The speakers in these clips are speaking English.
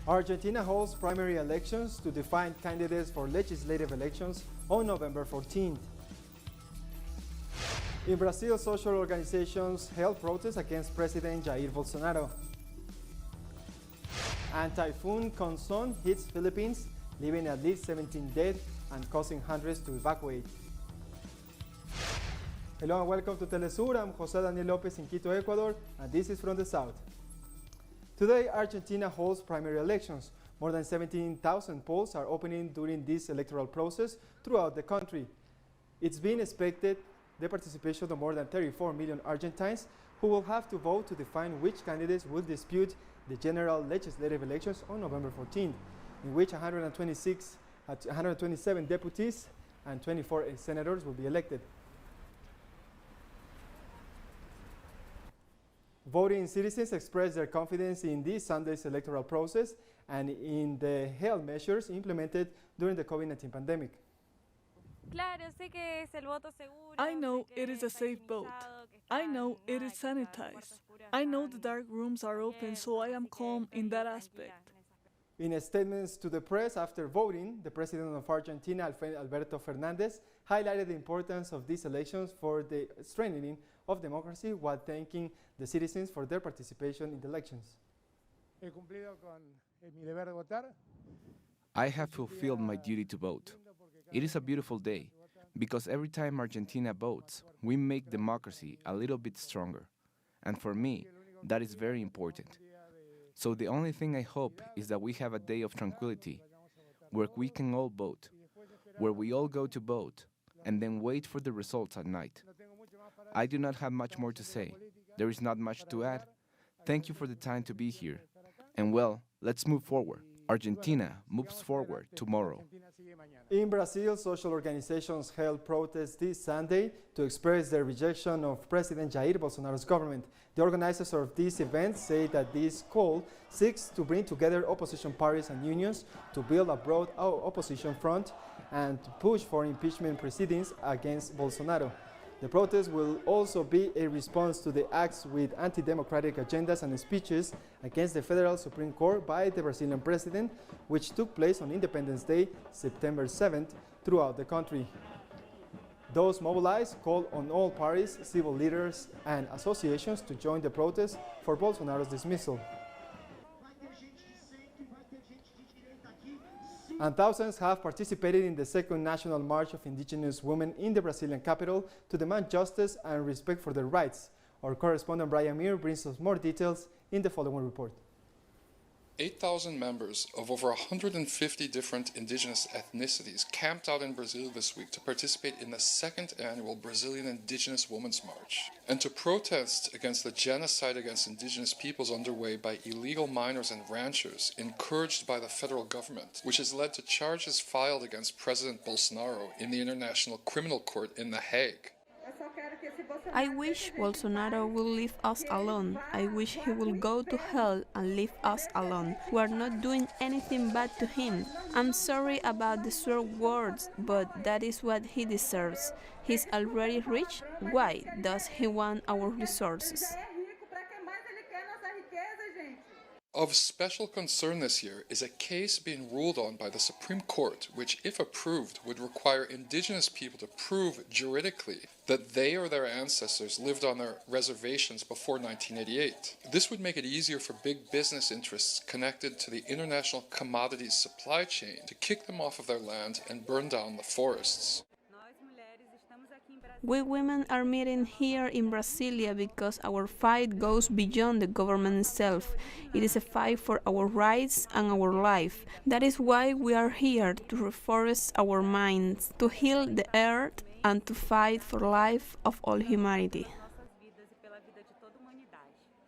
Argentina holds primary elections to define candidates for legislative elections on November 14th. In Brazil, social organizations held protests against President Jair Bolsonaro. And Typhoon Conson hits Philippines, leaving at least 17 dead and causing hundreds to evacuate. Hello and welcome to TeleSUR. I'm Jose Daniel Lopez in Quito, Ecuador, and this is from the south. Today, Argentina holds primary elections. More than 17,000 polls are opening during this electoral process throughout the country. It's been expected the participation of more than 34 million Argentines who will have to vote to define which candidates will dispute the general legislative elections on November 14th, in which 127 deputies and 24 senators will be elected. Voting citizens expressed their confidence in this Sunday's electoral process and in the health measures implemented during the COVID-19 pandemic. I know it is a safe vote. I know it is sanitized. I know the dark rooms are open, so I am calm in that aspect. In statements to the press after voting, the President of Argentina, Alberto Fernández, highlighted the importance of these elections for the strengthening of democracy while thanking the citizens for their participation in the elections. I have fulfilled my duty to vote. It is a beautiful day, because every time Argentina votes, we make democracy a little bit stronger. And for me, that is very important. So the only thing I hope is that we have a day of tranquility, where we can all vote, where we all go to vote, and then wait for the results at night. I do not have much more to say. There is not much to add. Thank you for the time to be here. And well, let's move forward. Argentina moves forward tomorrow. In Brazil, social organizations held protests this Sunday to express their rejection of President Jair Bolsonaro's government. The organizers of this event say that this call seeks to bring together opposition parties and unions to build a broad opposition front and to push for impeachment proceedings against Bolsonaro. The protest will also be a response to the acts with anti-democratic agendas and speeches against the Federal Supreme Court by the Brazilian president, which took place on Independence Day, September 7th, throughout the country. Those mobilized called on all parties, civil leaders, and associations to join the protest for Bolsonaro's dismissal. And thousands have participated in the second national march of indigenous women in the Brazilian capital to demand justice and respect for their rights. Our correspondent Brian Muir brings us more details in the following report. 8,000 members of over 150 different indigenous ethnicities camped out in Brazil this week to participate in the second annual Brazilian Indigenous Women's March and to protest against the genocide against indigenous peoples underway by illegal miners and ranchers, encouraged by the federal government, which has led to charges filed against President Bolsonaro in the International Criminal Court in The Hague. I wish Bolsonaro will leave us alone. I wish he will go to hell and leave us alone. We are not doing anything bad to him. I'm sorry about the swear words, but that is what he deserves. He's already rich. Why does he want our resources? Of special concern this year is a case being ruled on by the Supreme Court, which, if approved, would require indigenous people to prove juridically that they or their ancestors lived on their reservations before 1988. This would make it easier for big business interests connected to the international commodities supply chain to kick them off of their land and burn down the forests. We women are meeting here in Brasilia because our fight goes beyond the government itself. It is a fight for our rights and our life. That is why we are here, to reforest our minds, to heal the earth, and to fight for life of all humanity.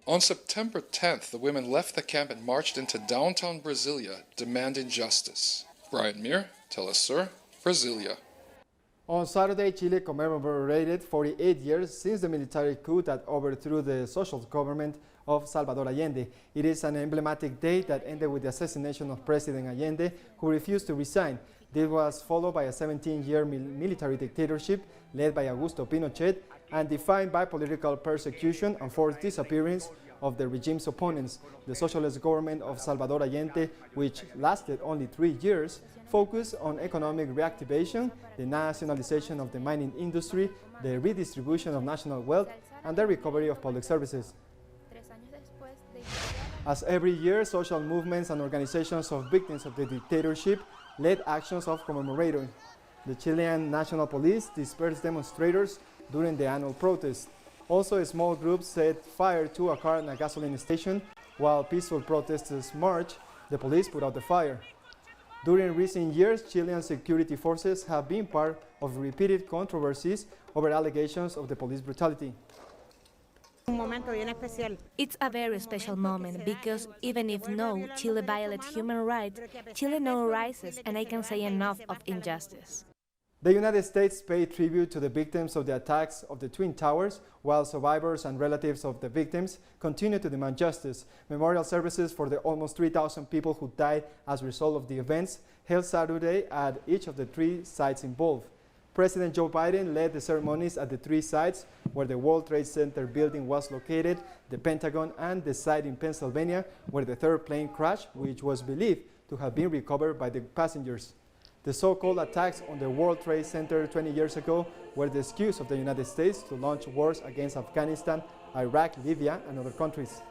On September 10th, the women left the camp and marched into downtown Brasilia, demanding justice. Brian Muir, TeleSUR, Brasilia. On Saturday, Chile commemorated 48 years since the military coup that overthrew the socialist government of Salvador Allende. It is an emblematic day that ended with the assassination of President Allende, who refused to resign. This was followed by a 17-year military dictatorship led by Augusto Pinochet and defined by political persecution and forced disappearance of the regime's opponents. The socialist government of Salvador Allende, which lasted only 3 years, focused on economic reactivation, the nationalization of the mining industry, the redistribution of national wealth, and the recovery of public services. As every year, social movements and organizations of victims of the dictatorship led actions of commemorating. The Chilean National Police dispersed demonstrators during the annual protest. Also, a small group set fire to a car at a gasoline station. While peaceful protesters marched, the police put out the fire. During recent years, Chilean security forces have been part of repeated controversies over allegations of the police brutality. It's a very special moment because even if no Chile violates human rights, Chile now rises, and I can say enough of injustice. The United States paid tribute to the victims of the attacks of the Twin Towers, while survivors and relatives of the victims continue to demand justice. Memorial services for the almost 3,000 people who died as a result of the events held Saturday at each of the 3 sites involved. President Joe Biden led the ceremonies at the 3 sites where the World Trade Center building was located, the Pentagon, and the site in Pennsylvania where the 3rd plane crashed, which was believed to have been recovered by the passengers. The so-called attacks on the World Trade Center 20 years ago were the excuse of the United States to launch wars against Afghanistan, Iraq, Libya, and other countries.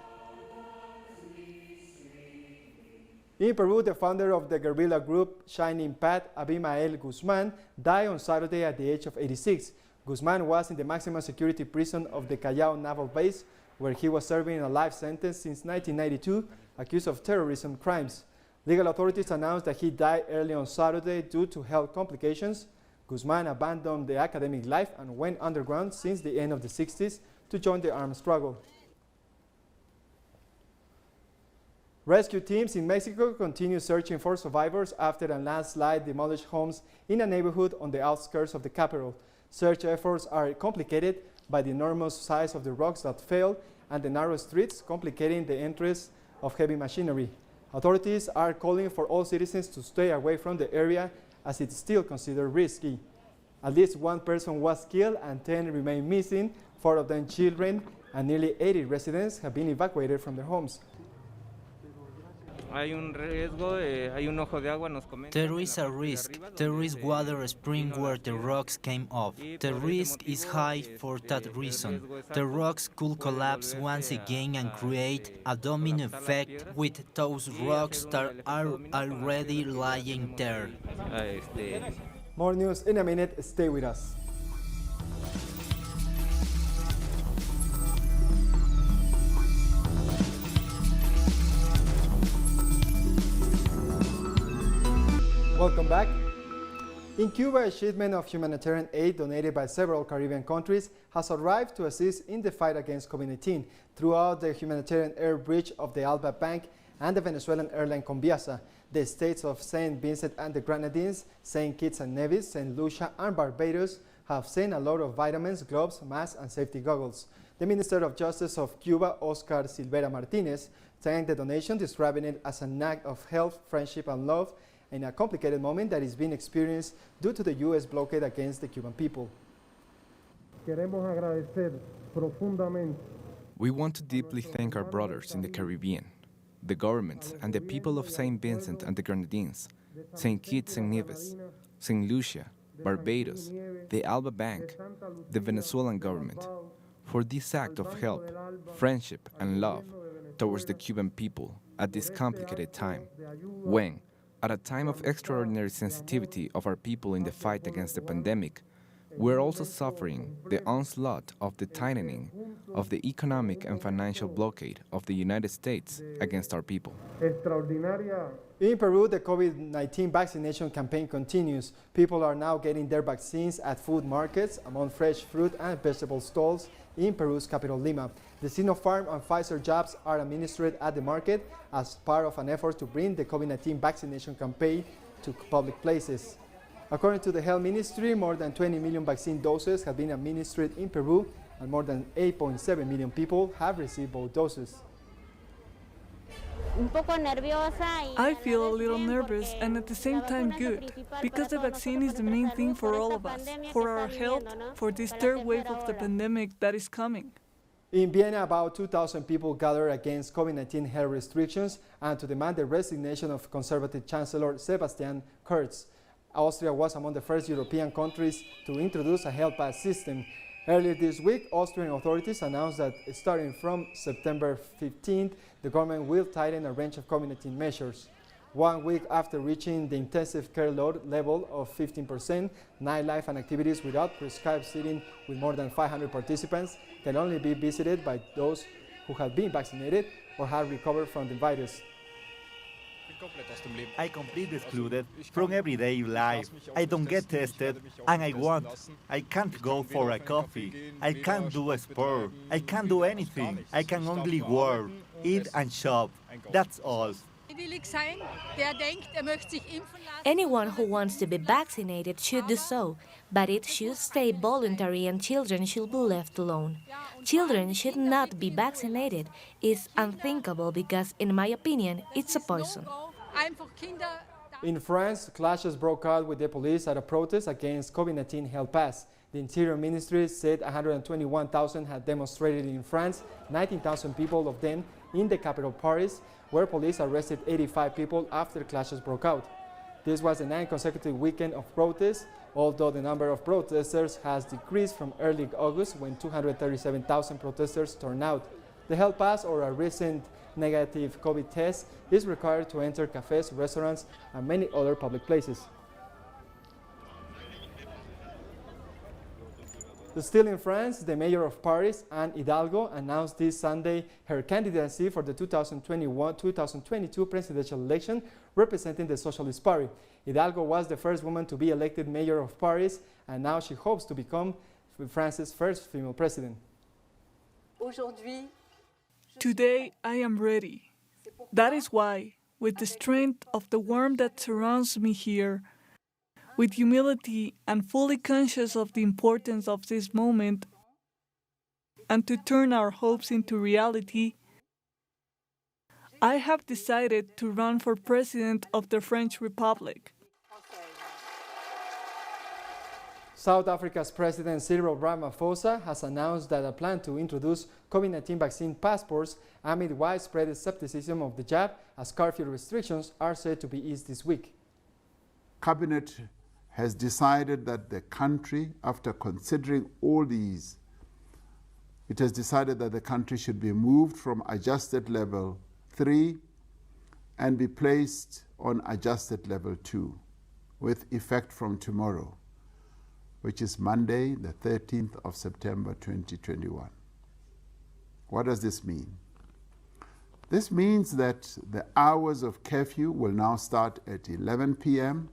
In Peru, the founder of the guerrilla group Shining Path, Abimael Guzman, died on Saturday at the age of 86. Guzman was in the maximum security prison of the Callao Naval Base, where he was serving a life sentence since 1992, accused of terrorism crimes. Legal authorities announced that he died early on Saturday due to health complications. Guzman abandoned the academic life and went underground since the end of the 60s to join the armed struggle. Rescue teams in Mexico continue searching for survivors after a landslide demolished homes in a neighborhood on the outskirts of the capital. Search efforts are complicated by the enormous size of the rocks that fell and the narrow streets complicating the entrance of heavy machinery. Authorities are calling for all citizens to stay away from the area as it's still considered risky. At least 1 person was killed and 10 remain missing, 4 of them children, and nearly 80 residents have been evacuated from their homes. There is a risk. There is water spring where the rocks came off. The risk is high for that reason. The rocks could collapse once again and create a domino effect with those rocks that are already lying there. More news in a minute. Stay with us. Welcome back. In Cuba, a shipment of humanitarian aid donated by several Caribbean countries has arrived to assist in the fight against COVID-19 throughout the humanitarian air bridge of the Alba Bank and the Venezuelan airline Conviasa. The states of St. Vincent and the Grenadines, St. Kitts and Nevis, St. Lucia, and Barbados have sent a lot of vitamins, gloves, masks, and safety goggles. The Minister of Justice of Cuba, Oscar Silvera Martinez, thanked the donation, describing it as an act of help, friendship, and love in a complicated moment that is being experienced due to the U.S. blockade against the Cuban people. We want to deeply thank our brothers in the Caribbean, the governments and the people of St. Vincent and the Grenadines, St. Kitts and Nevis, St. Lucia, Barbados, the Alba Bank, the Venezuelan government, for this act of help, friendship, and love towards the Cuban people at this complicated time, when, at a time of extraordinary sensitivity of our people in the fight against the pandemic, we're also suffering the onslaught of the tightening of the economic and financial blockade of the United States against our people. In Peru, the COVID-19 vaccination campaign continues. People are now getting their vaccines at food markets, among fresh fruit and vegetable stalls in Peru's capital, Lima. The Sinopharm and Pfizer jabs are administered at the market as part of an effort to bring the COVID-19 vaccination campaign to public places. According to the Health Ministry, more than 20 million vaccine doses have been administered in Peru, and more than 8.7 million people have received both doses. I feel a little nervous and at the same time good, because the vaccine is the main thing for all of us, for our health, for this third wave of the pandemic that is coming. In Vienna, about 2,000 people gathered against COVID-19 health restrictions and to demand the resignation of Conservative Chancellor Sebastian Kurz. Austria was among the first European countries to introduce a health pass system. Earlier this week, Austrian authorities announced that starting from September 15th, the government will tighten a range of COVID-19 measures. 1 week after reaching the intensive care load level of 15%, nightlife and activities without prescribed seating with more than 500 participants can only be visited by those who have been vaccinated or have recovered from the virus. I completely excluded from everyday life. I don't get tested, and I can't go for a coffee. I can't do a sport. I can't do anything. I can only work, eat and shop. That's all. Anyone who wants to be vaccinated should do so, but it should stay voluntary and children should be left alone. Children should not be vaccinated. It's unthinkable because, in my opinion, it's a poison. In France, clashes broke out with the police at a protest against COVID-19 health pass. The Interior Ministry said 121,000 had demonstrated in France, 19,000 people of them in the capital Paris, where police arrested 85 people after clashes broke out. This was the 9th consecutive weekend of protests, although the number of protesters has decreased from early August when 237,000 protesters turned out. The health pass, or a recent negative COVID test, is required to enter cafes, restaurants, and many other public places. Still in France, the mayor of Paris, Anne Hidalgo, announced this Sunday her candidacy for the 2021-2022 presidential election, representing the Socialist Party. Hidalgo was the first woman to be elected mayor of Paris, and now she hopes to become France's first female president. Today I am ready. That is why, with the strength of the warmth that surrounds me here, with humility and fully conscious of the importance of this moment, and to turn our hopes into reality, I have decided to run for President of the French Republic. South Africa's President Cyril Ramaphosa has announced that a plan to introduce COVID-19 vaccine passports amid widespread skepticism of the jab, as curfew restrictions are said to be eased this week. Cabinet has decided that the country, after considering all these, it has decided that the country should be moved from adjusted level 3 and be placed on adjusted level 2 with effect from tomorrow, which is Monday, the 13th of September 2021. What does this mean? This means that the hours of curfew will now start at 11 p.m.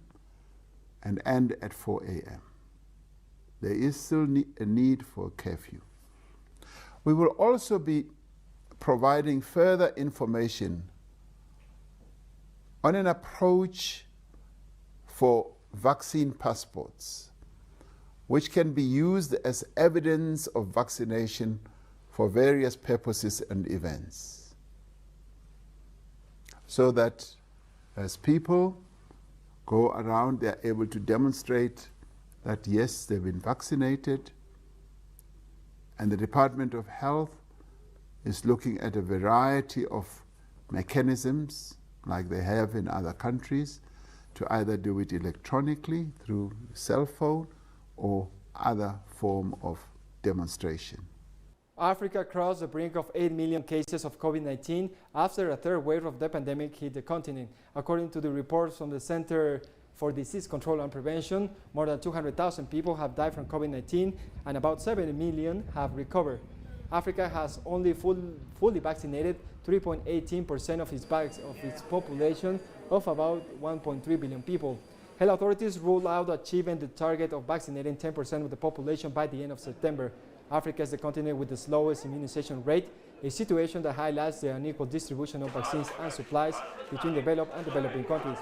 and end at 4 a.m. There is still a need for curfew. We will also be providing further information on an approach for vaccine passports, which can be used as evidence of vaccination for various purposes and events, so that as people go around, they are able to demonstrate that yes, they've been vaccinated, and the Department of Health is looking at a variety of mechanisms like they have in other countries to either do it electronically through cell phone or other form of demonstration. Africa crossed the brink of 8 million cases of COVID-19 after a third wave of the pandemic hit the continent. According to the reports from the Center for Disease Control and Prevention, more than 200,000 people have died from COVID-19 and about 7 million have recovered. Africa has only fully vaccinated 3.18% of its population of about 1.3 billion people. Health authorities ruled out achieving the target of vaccinating 10% of the population by the end of September. Africa is the continent with the slowest immunization rate, a situation that highlights the unequal distribution of vaccines and supplies between developed and developing countries.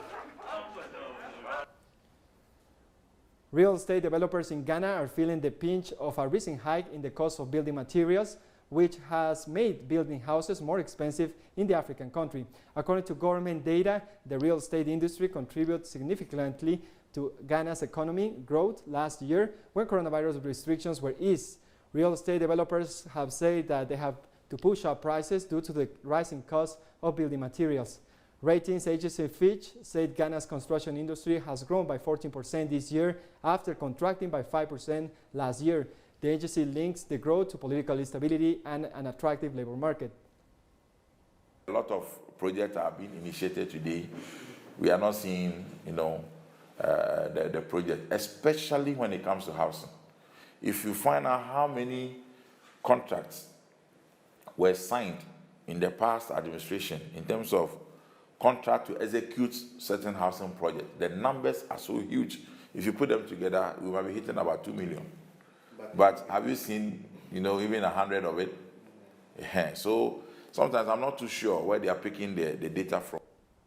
Real estate developers in Ghana are feeling the pinch of a recent hike in the cost of building materials. which has made building houses more expensive in the African country. According to government data, the real estate industry contributed significantly to Ghana's economy growth last year when coronavirus restrictions were eased. Real estate developers have said that they have to push up prices due to the rising cost of building materials. Ratings agency Fitch said Ghana's construction industry has grown by 14% this year after contracting by 5% last year. The agency links the growth to political instability and an attractive labor market. A lot of projects are being initiated today. We are not seeing, the project, especially when it comes to housing. If you find out how many contracts were signed in the past administration in terms of contract to execute certain housing projects, the numbers are so huge. If you put them together, we might be hitting about 2 million. But have you seen, even 100 of it? Yeah. So sometimes I'm not too sure where they are picking the data from.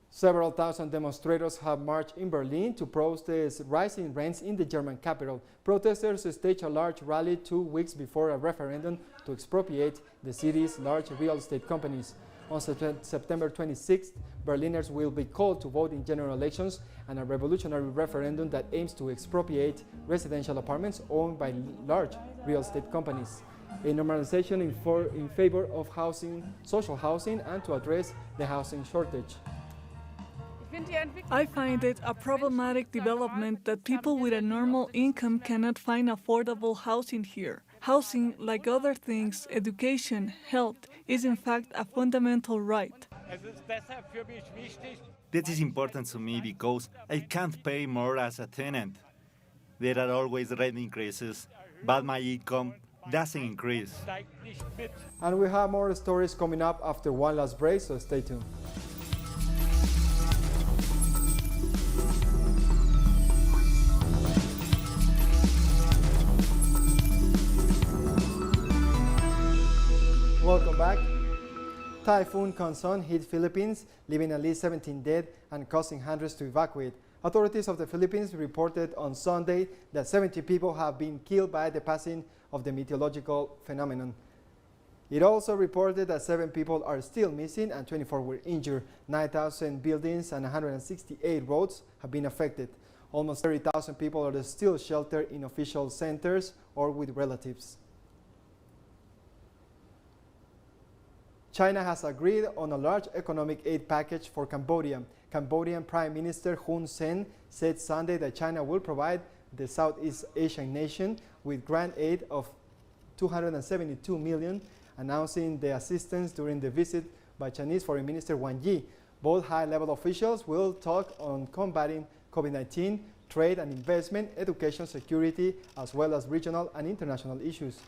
Several thousand demonstrators have marched in Berlin to protest rising rents in the German capital. Protesters staged a large rally 2 weeks before a referendum to expropriate the city's large real estate companies. On September 26th, Berliners will be called to vote in general elections and a revolutionary referendum that aims to expropriate residential apartments owned by large real estate companies. A normalization in favor of social housing, and to address the housing shortage. I find it a problematic development that people with a normal income cannot find affordable housing here. Housing, like other things, education, health, is in fact a fundamental right. This is important to me because I can't pay more as a tenant. There are always rent increases, but my income doesn't increase. And we have more stories coming up after one last break, so stay tuned. Welcome back. Typhoon Conson hit Philippines, leaving at least 17 dead and causing hundreds to evacuate. Authorities of the Philippines reported on Sunday that 70 people have been killed by the passing of the meteorological phenomenon. It also reported that 7 people are still missing and 24 were injured. 9,000 buildings and 168 roads have been affected. Almost 30,000 people are still sheltered in official centers or with relatives. China has agreed on a large economic aid package for Cambodia. Cambodian Prime Minister Hun Sen said Sunday that China will provide the Southeast Asian nation with grant aid of $272 million, announcing the assistance during the visit by Chinese Foreign Minister Wang Yi. Both high-level officials will talk on combating COVID-19, trade and investment, education, security, as well as regional and international issues.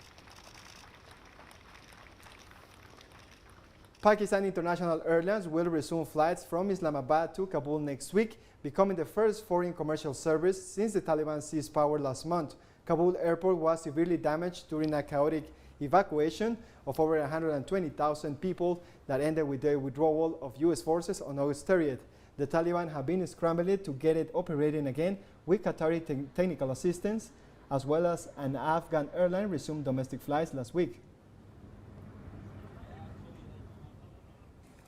Pakistan International Airlines will resume flights from Islamabad to Kabul next week, becoming the first foreign commercial service since the Taliban seized power last month. Kabul airport was severely damaged during a chaotic evacuation of over 120,000 people that ended with the withdrawal of U.S. forces on August 30th. The Taliban have been scrambling to get it operating again with Qatari technical assistance, as well as an Afghan airline resumed domestic flights last week.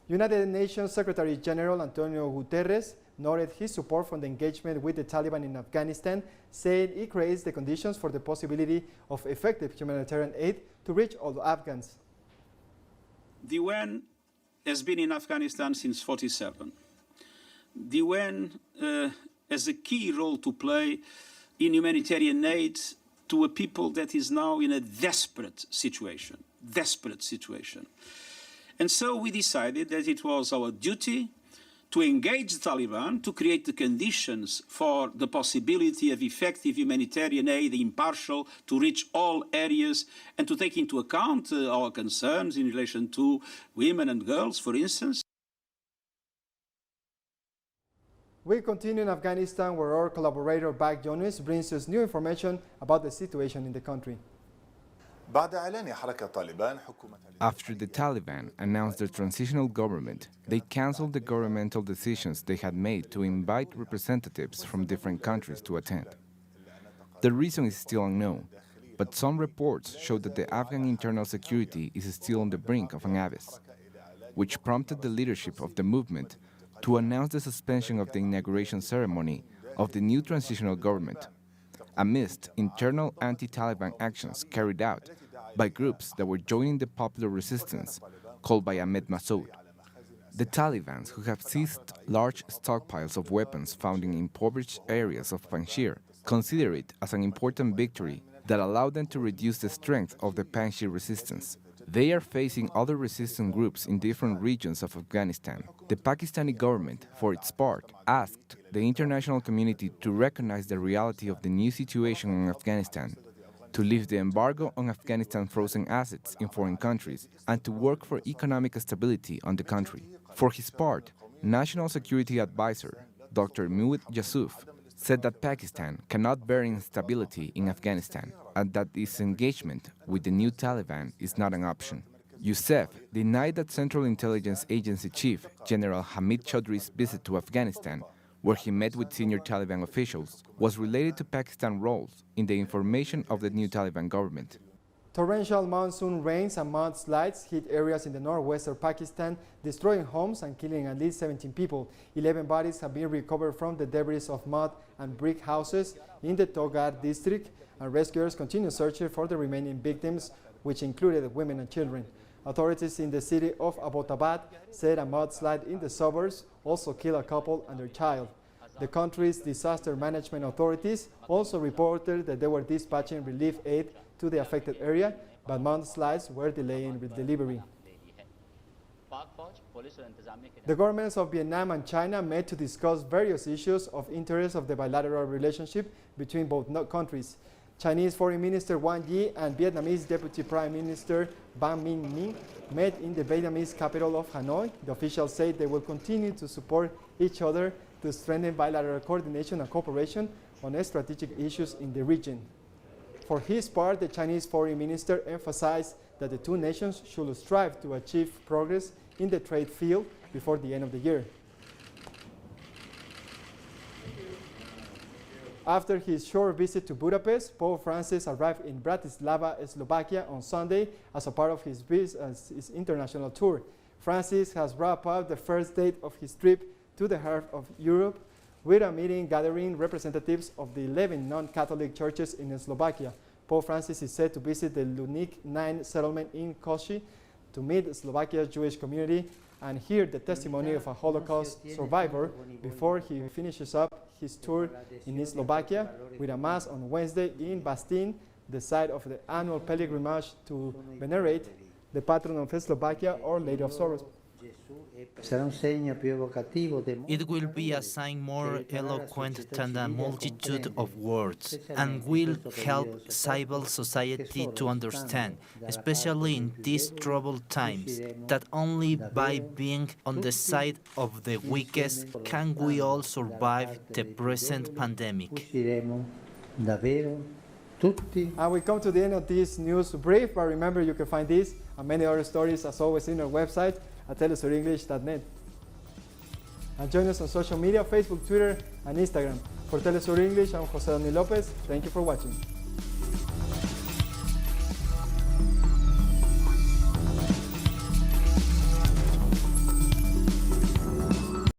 United Nations Secretary General Antonio Guterres noted his support for the engagement with the Taliban in Afghanistan, saying it creates the conditions for the possibility of effective humanitarian aid to reach all Afghans. The UN has been in Afghanistan since 1947. The UN has a key role to play in humanitarian aid to a people that is now in a desperate situation. And so we decided that it was our duty to engage the Taliban to create the conditions for the possibility of effective humanitarian aid, impartial, to reach all areas, and to take into account our concerns in relation to women and girls, for instance. We continue in Afghanistan, where our collaborator Bak Jonas brings us new information about the situation in the country. After the Taliban announced their transitional government, they canceled the governmental decisions they had made to invite representatives from different countries to attend. The reason is still unknown, but some reports show that the Afghan internal security is still on the brink of an abyss, which prompted the leadership of the movement to announce the suspension of the inauguration ceremony of the new transitional government, amidst internal anti-Taliban actions carried out by groups that were joining the popular resistance called by Ahmed Massoud. The Taliban, who have seized large stockpiles of weapons found in impoverished areas of Panjshir, consider it as an important victory that allowed them to reduce the strength of the Panjshir resistance. They are facing other resistance groups in different regions of Afghanistan. The Pakistani government, for its part, asked the international community to recognize the reality of the new situation in Afghanistan, to lift the embargo on Afghanistan frozen assets in foreign countries, and to work for economic stability on the country. For his part, National Security Advisor Dr. Muhammad Yusuf said that Pakistan cannot bear instability in Afghanistan and that its engagement with the new Taliban is not an option. Yusuf denied that Central Intelligence Agency Chief General Hamid Chaudhry's visit to Afghanistan, where he met with senior Taliban officials, was related to Pakistan's roles in the information of the new Taliban government. Torrential monsoon rains and mudslides hit areas in the northwestern Pakistan, destroying homes and killing at least 17 people. 11 bodies have been recovered from the debris of mud and brick houses in the Togar district, and rescuers continue searching for the remaining victims, which included women and children. Authorities in the city of Abbottabad said a mudslide in the suburbs also killed a couple and their child. The country's disaster management authorities also reported that they were dispatching relief aid to the affected area, but mudslides were delaying delivery. The governments of Vietnam and China met to discuss various issues of interest of the bilateral relationship between both countries. Chinese Foreign Minister Wang Yi and Vietnamese Deputy Prime Minister Ban Minh Ninh met in the Vietnamese capital of Hanoi. The officials said they will continue to support each other to strengthen bilateral coordination and cooperation on strategic issues in the region. For his part, the Chinese Foreign Minister emphasized that the two nations should strive to achieve progress in the trade field before the end of the year. After his short visit to Budapest, Pope Francis arrived in Bratislava, Slovakia on Sunday as a part of his international tour. Francis has wrapped up the first date of his trip to the heart of Europe with a meeting gathering representatives of the 11 non-Catholic churches in Slovakia. Pope Francis is said to visit the Lunik 9 settlement in Koši to meet Slovakia's Jewish community and hear the testimony of a Holocaust survivor before he finishes up his tour in Slovakia with a Mass on Wednesday in Bastin, the site of the annual pilgrimage to venerate the patron of Slovakia, Our Lady of Sorrows. It will be a sign more eloquent than a multitude of words, and will help civil society to understand, especially in these troubled times, that only by being on the side of the weakest can we all survive the present pandemic. And we come to the end of this news brief, but remember you can find this and many other stories as always in our website at telesurenglish.net. And join us on social media, Facebook, Twitter, and Instagram. For TeleSUR English, I'm Jose Daniel Lopez. Thank you for watching.